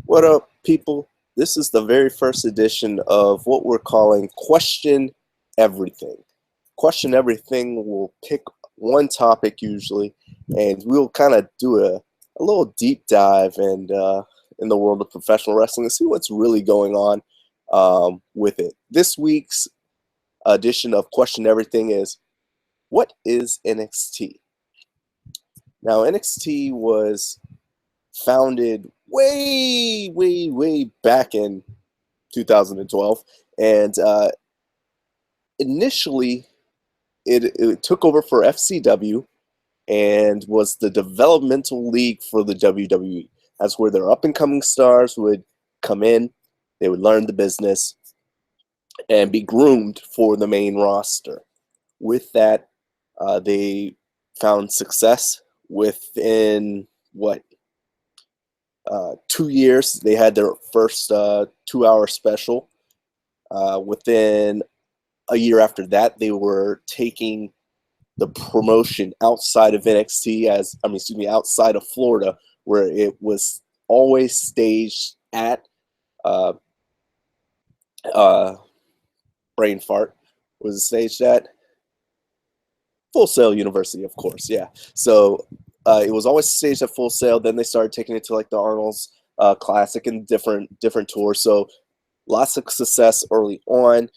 What up, people? This is the very first edition of what we're calling Question Everything. Question Everything will pick one topic usually, and we'll kind of do a little deep dive in the world of professional wrestling and see what's really going on with it. This week's edition of Question Everything is, what is NXT? Now, NXT was founded way back in 2012, and initially it took over for FCW and was the developmental league for the WWE. That's where their up-and-coming stars would come in, they would learn the business, and be groomed for the main roster. With that, they found success within, 2 years. They had their first 2-hour special. Within a year after that, they were taking the promotion outside of NXT, outside of Florida, where it was always staged at brain fart. Was it staged at Full Sail University, of course, yeah. So it was always staged at Full Sail. Then they started taking it to like the Arnold's Classic and different tours. So lots of success early on,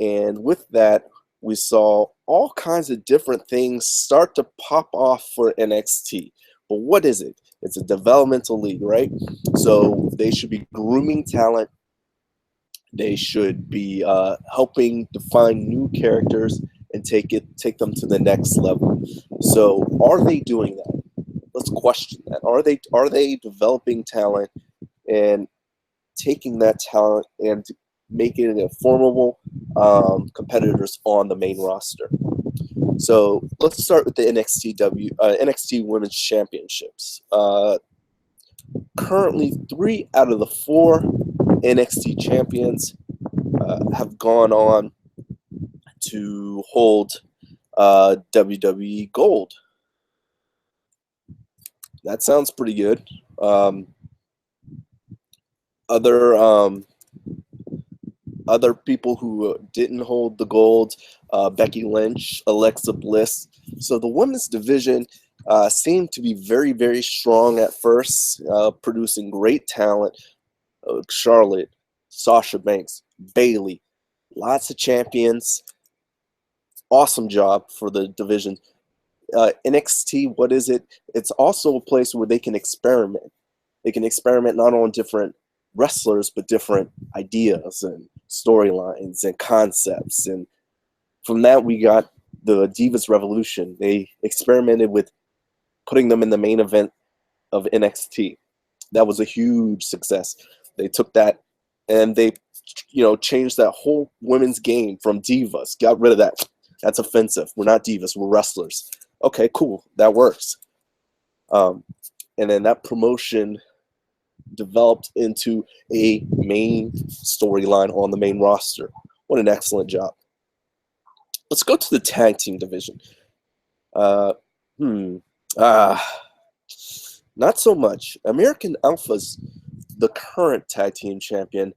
and with that, we saw all kinds of different things start to pop off for NXT. But what is it? It's a developmental league, right? So they should be grooming talent. They should be helping define new characters and take them to the next level. So are they doing that? Let's question that. Are they developing talent and taking that talent and making it formidable competitors on the main roster? So let's start with the NXT Women's Championships. Currently, 3 out of the 4 NXT champions have gone on to hold WWE Gold. That sounds pretty good. Other people who didn't hold the gold, Becky Lynch, Alexa Bliss. So the women's division seemed to be very strong at first, producing great talent. Charlotte, Sasha Banks, Bayley, lots of champions. Awesome job for the division. NXT, what is it? It's also a place where they can experiment. They can experiment not on different wrestlers, but different ideas and storylines and concepts. And from that, we got the Divas Revolution. They experimented with putting them in the main event of NXT. That was a huge success. They took that and they, changed that whole women's game from divas. Got rid of that. That's offensive. We're not divas. We're wrestlers. Okay, cool. That works. And then that promotion developed into a main storyline on the main roster. What an excellent job. Let's go to the tag team division. Not so much. American Alpha's the current tag team champion,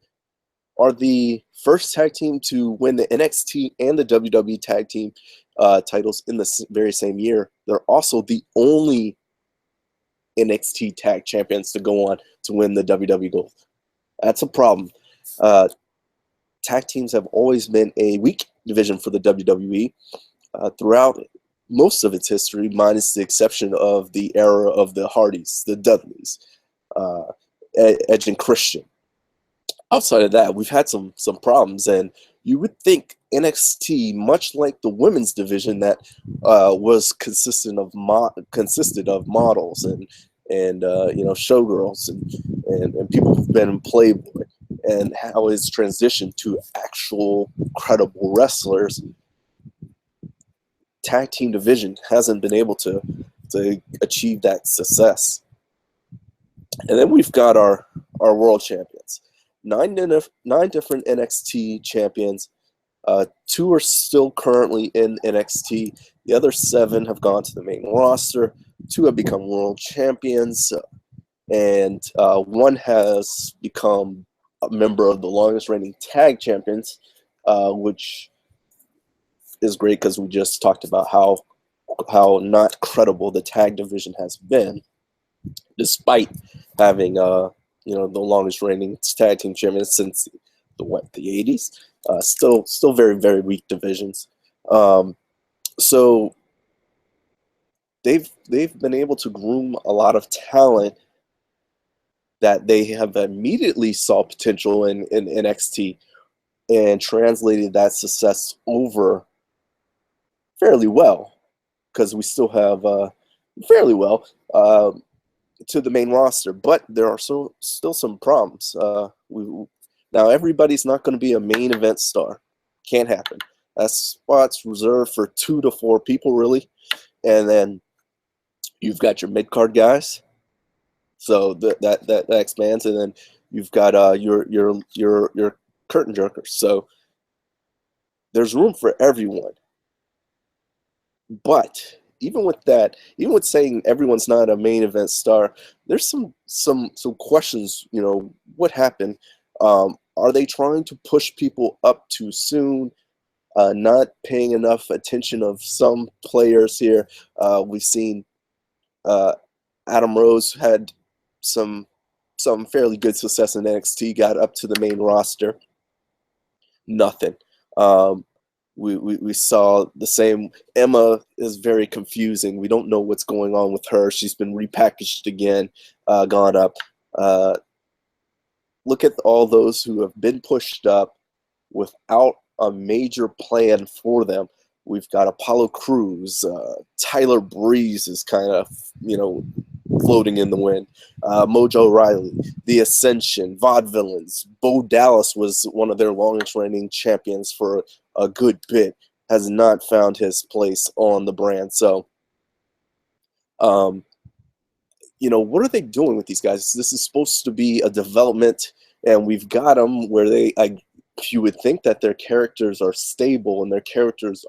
are the first tag team to win the NXT and the WWE tag team titles in the very same year. They're also the only NXT tag champions to go on to win the WWE Gold. That's a problem. Tag teams have always been a weak division for the WWE throughout most of its history, minus the exception of the era of the Hardys, the Dudleys, Edge and Christian. Outside of that, we've had some problems, and you would think NXT, much like the women's division that consisted of models and showgirls and people who've been in Playboy, and how it's transitioned to actual credible wrestlers. Tag team division hasn't been able to achieve that success. And then we've got our world champions. Nine different NXT champions. 2 are still currently in NXT. The other 7 have gone to the main roster. 2 have become world champions. and one has become a member of the longest reigning tag champions, which is great because we just talked about how not credible the tag division has been, despite having the longest reigning tag team champions since the 80s. Still very very weak divisions. So they've been able to groom a lot of talent that they have immediately saw potential in NXT and translated that success over fairly well, because we still have fairly well to the main roster, but there are still some problems. Now everybody's not going to be a main event star. Can't happen. That spot's reserved for 2 to 4 people really, and then you've got your mid card guys. So that expands, and then you've got your curtain jerkers. So there's room for everyone. But even with that, even with saying everyone's not a main event star, there's some questions. What happened? Are they trying to push people up too soon? Not paying enough attention of some players here. We've seen Adam Rose had some fairly good success in NXT, got up to the main roster. Nothing. We saw the same. Emma is very confusing. We don't know what's going on with her. She's been repackaged again, gone up. Look at all those who have been pushed up without a major plan for them. We've got Apollo Crews. Tyler Breeze is kind of, floating in the wind. Mojo Riley, The Ascension, Vaudevillains. Bo Dallas was one of their longest reigning champions for a good bit. Has not found his place on the brand. So, what are they doing with these guys? This is supposed to be a development, and we've got them where you would think that their characters are stable and their characters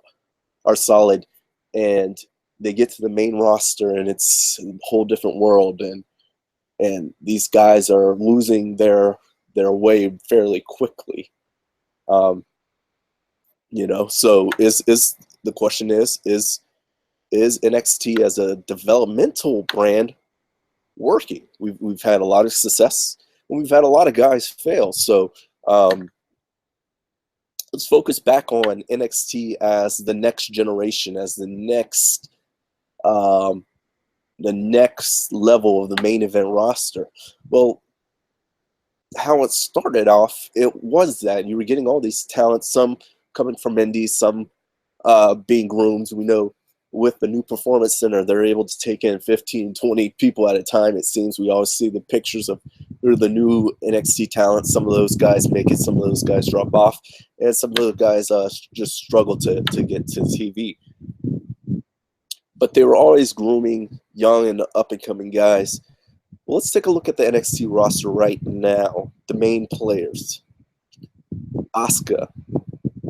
are solid, and they get to the main roster and it's a whole different world, and these guys are losing their way fairly quickly. So is the question is NXT as a developmental brand working? We've had a lot of success and we've had a lot of guys fail. So let's focus back on NXT as the next generation, as the next level of the main event roster. Well, how it started off, it was that you were getting all these talents, some coming from indies, some being groomed. We know with the new performance center, they're able to take in 15, 20 people at a time. It seems we always see the pictures of the new NXT talent. Some of those guys make it, some of those guys drop off, and some of those guys just struggle to get to TV. But they were always grooming young and up-and-coming guys. Well, let's take a look at the NXT roster right now. The main players. Asuka.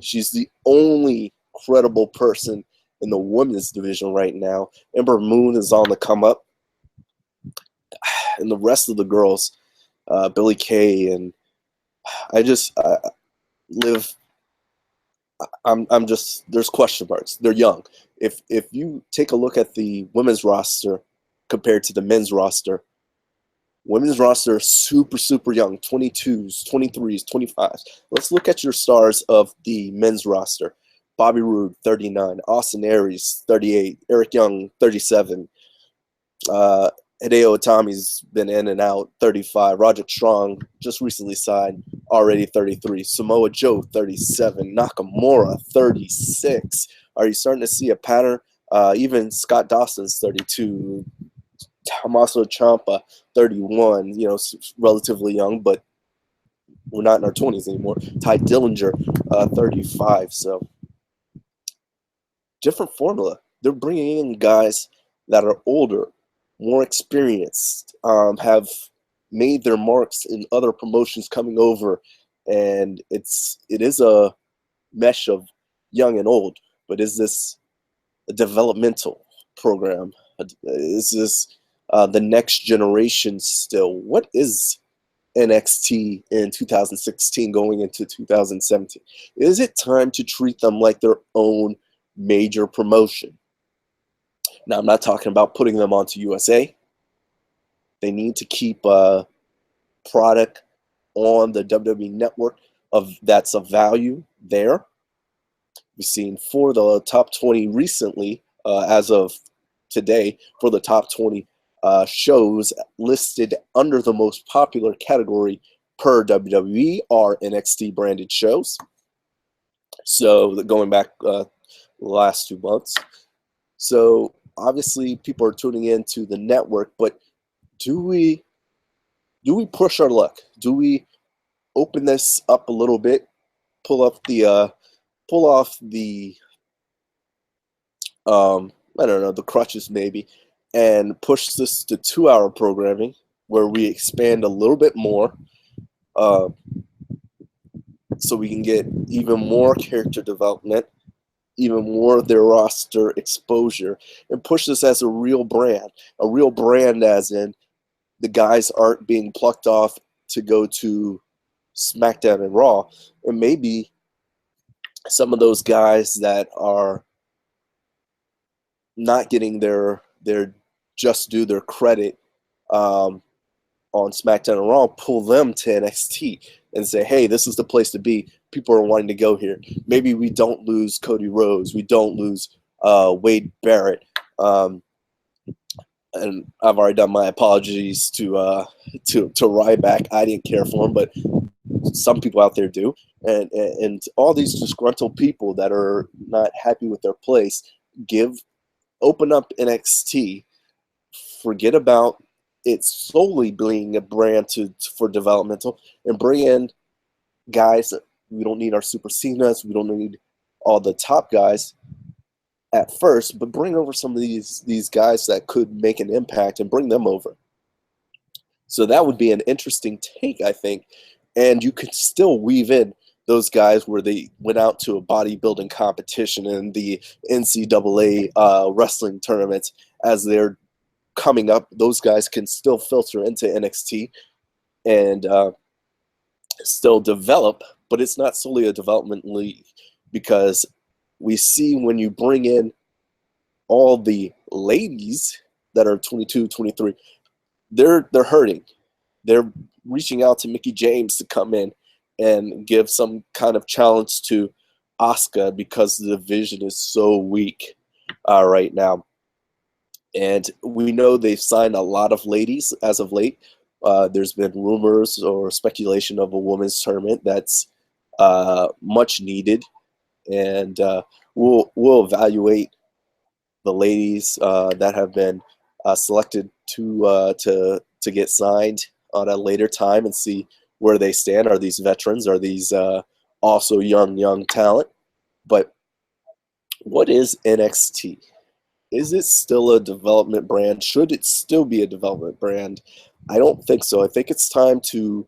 She's the only credible person in the women's division right now. Ember Moon is on the come up. And the rest of the girls, Billie Kay, and I'm just, there's question marks. They're young. If you take a look at the women's roster compared to the men's roster, women's roster is super, super young, 22s, 23s, 25s. Let's look at your stars of the men's roster. Bobby Roode, 39. Austin Aries, 38. Eric Young, 37. Hideo Itami's been in and out, 35. Roderick Strong just recently signed, already 33. Samoa Joe, 37. Nakamura, 36. Are you starting to see a pattern? Even Scott Dawson's 32. Tommaso Ciampa, 31. Relatively young, but we're not in our 20s anymore. Ty Dillinger, 35. So different formula. They're bringing in guys that are older, more experienced, have made their marks in other promotions coming over, and it is a mesh of young and old. But is this a developmental program? Is this the next generation still. What is NXT in 2016 going into 2017? Is it time to treat them like their own major promotion? Now, I'm not talking about putting them onto USA. They need to keep product on the WWE network that's of value there. We've seen for the top 20 recently, as of today, for the top 20 shows listed under the most popular category per WWE are NXT branded shows. So going back the last 2 months. So obviously people are tuning into the network, but do we push our luck? Do we open this up a little bit, pull off the I don't know, the crutches maybe, and push this to 2-hour programming where we expand a little bit more, uh, so we can get even more character development, even more of their roster exposure, and push this as a real brand as in the guys aren't being plucked off to go to SmackDown and Raw, and maybe some of those guys that are not getting their just due their credit on SmackDown and Raw, pull them to NXT and say, hey, this is the place to be. People are wanting to go here. Maybe we don't lose Cody Rhodes. We don't lose Wade Barrett. And I've already done my apologies to Ryback. I didn't care for him, but some people out there do. And all these disgruntled people that are not happy with their place, open up NXT, forget about it solely being a brand for developmental, and bring in guys. We don't need our Super Cenas. We don't need all the top guys at first, but bring over some of these guys that could make an impact and bring them over. So that would be an interesting take, I think. And you could still weave in those guys where they went out to a bodybuilding competition and the NCAA wrestling tournaments as they're coming up. Those guys can still filter into NXT and still develop, but it's not solely a development league, because we see when you bring in all the ladies that are 22, 23, they're hurting. They're reaching out to Mickie James to come in and give some kind of challenge to Asuka because the division is so weak right now. And we know they've signed a lot of ladies as of late. There's been rumors or speculation of a women's tournament that's much needed, and we'll evaluate the ladies that have been selected to get signed on a later time and see where they stand. Are these veterans? Are these also young talent? But what is NXT? Is it still a development brand? Should it still be a development brand? I don't think so. I think it's time to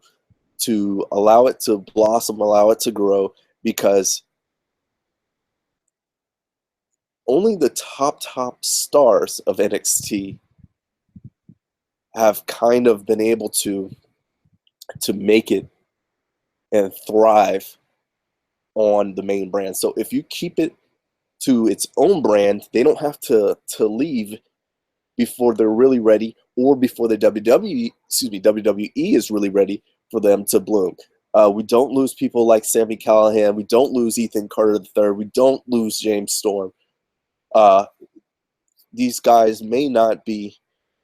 allow it to blossom, allow it to grow, because only the top stars of NXT have kind of been able to make it and thrive on the main brand. So if you keep it to its own brand, they don't have to leave before they're really ready, or before the WWE is really ready for them to bloom. We don't lose people like Sami Callihan. We don't lose Ethan Carter III. We don't lose James Storm. These guys may not be,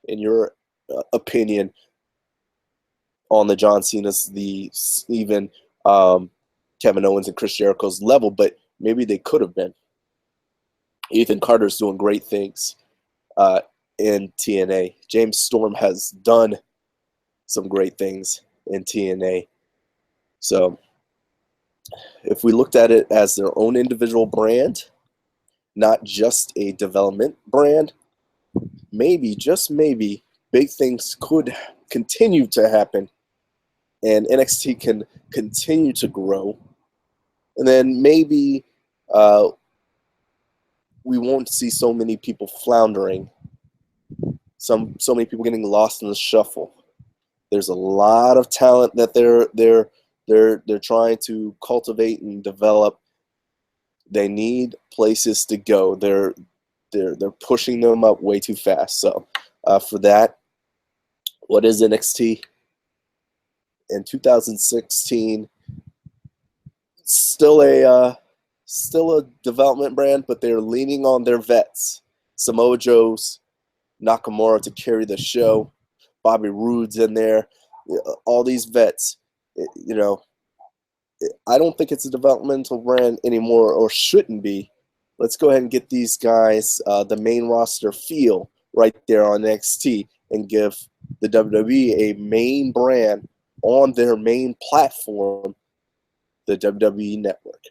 in your opinion, on the John Cena's, even Kevin Owens and Chris Jericho's level, but maybe they could have been. Ethan Carter's doing great things in TNA. James Storm has done some great things in TNA. So if we looked at it as their own individual brand, not just a development brand, maybe, just maybe, big things could continue to happen and NXT can continue to grow. And then maybe we won't see so many people floundering, so many people getting lost in the shuffle. There's a lot of talent that they're trying to cultivate and develop. They need places to go. They're pushing them up way too fast. So for that, what is NXT in 2016? Still a development brand, but they're leaning on their vets. Samoa Joe's, Nakamura to carry the show. Bobby Roode's in there. All these vets. You know, I don't think it's a developmental brand anymore, or shouldn't be. Let's go ahead and get these guys the main roster feel right there on NXT and give the WWE a main brand on their main platform, the WWE Network.